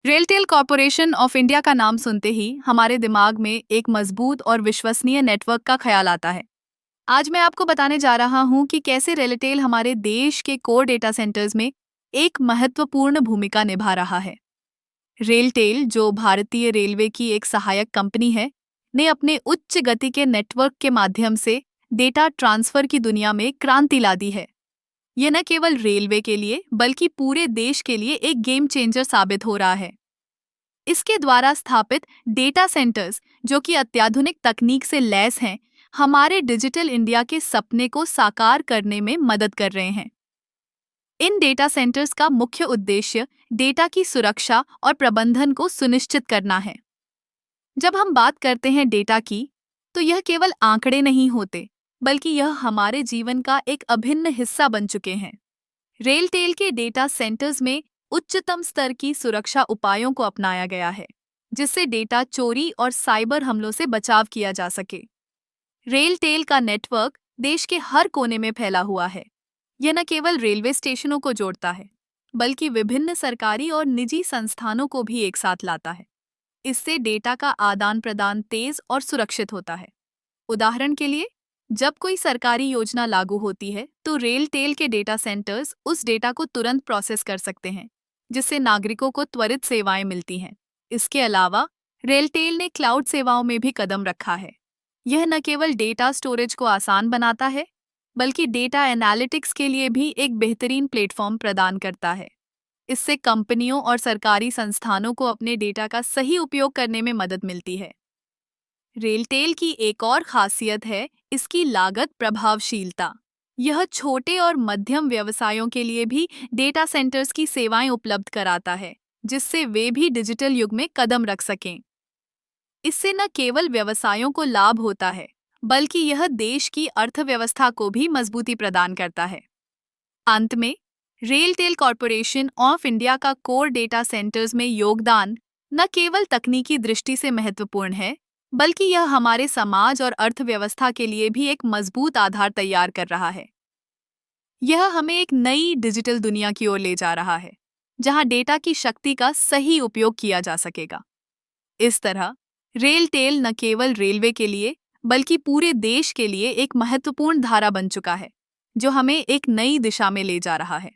RailTel corporation of India का नाम सुनते ही हमारे दिमाग में एक मजबूत और विश्वसनीय नेटवर्क का ख्याल आता है। आज मैं आपको बताने जा रहा हूं कि कैसे रेलटेल हमारे देश के कोर डेटा सेंटर्स में एक महत्वपूर्ण भूमिका निभा रहा है। रेलटेल, जो भारतीय रेलवे की एक सहायक कंपनी है, ने अपने उच्च गति के नेटवर्क के माध्यम से डेटा ट्रांसफर की दुनिया में क्रांति ला दी है। यह न केवल रेलवे के लिए बल्कि पूरे देश के लिए एक गेम चेंजर साबित हो रहा है। इसके द्वारा स्थापित डेटा सेंटर्स, जो कि अत्याधुनिक तकनीक से लैस हैं, हमारे डिजिटल इंडिया के सपने को साकार करने में मदद कर रहे हैं। इन डेटा सेंटर्स का मुख्य उद्देश्य डेटा की सुरक्षा और प्रबंधन को सुनिश्चित करना है। जब हम बात करते हैं डेटा की, तो यह केवल आंकड़े नहीं होते, बल्कि यह हमारे जीवन का एक अभिन्न हिस्सा बन चुके हैं। रेलटेल के डेटा सेंटर्स में उच्चतम स्तर की सुरक्षा उपायों को अपनाया गया है, जिससे डेटा चोरी और साइबर हमलों से बचाव किया जा सके। रेलटेल का नेटवर्क देश के हर कोने में फैला हुआ है। यह न केवल रेलवे स्टेशनों को जोड़ता है, बल्कि विभिन्न सरकारी और निजी संस्थानों को भी एक साथ लाता है। इससे डेटा का आदान प्रदान तेज और सुरक्षित होता है। उदाहरण के लिए, जब कोई सरकारी योजना लागू होती है, तो रेलटेल के डेटा सेंटर्स उस डेटा को तुरंत प्रोसेस कर सकते हैं, जिससे नागरिकों को त्वरित सेवाएं मिलती हैं। इसके अलावा रेलटेल ने क्लाउड सेवाओं में भी कदम रखा है। यह न केवल डेटा स्टोरेज को आसान बनाता है, बल्कि डेटा एनालिटिक्स के लिए भी एक बेहतरीन प्लेटफॉर्म प्रदान करता है। इससे कंपनियों और सरकारी संस्थानों को अपने डेटा का सही उपयोग करने में मदद मिलती है। रेलटेल की एक और खासियत है इसकी लागत प्रभावशीलता। यह छोटे और मध्यम व्यवसायों के लिए भी डेटा सेंटर्स की सेवाएं उपलब्ध कराता है, जिससे वे भी डिजिटल युग में कदम रख सकें। इससे न केवल व्यवसायों को लाभ होता है, बल्कि यह देश की अर्थव्यवस्था को भी मजबूती प्रदान करता है। अंत में, रेलटेल कॉरपोरेशन ऑफ इंडिया का कोर डेटा सेंटर्स में योगदान न केवल तकनीकी दृष्टि से महत्वपूर्ण है, बल्कि यह हमारे समाज और अर्थव्यवस्था के लिए भी एक मजबूत आधार तैयार कर रहा है। यह हमें एक नई डिजिटल दुनिया की ओर ले जा रहा है, जहां डेटा की शक्ति का सही उपयोग किया जा सकेगा। इस तरह रेलटेल न केवल रेलवे के लिए बल्कि पूरे देश के लिए एक महत्वपूर्ण धारा बन चुका है, जो हमें एक नई दिशा में ले जा रहा है।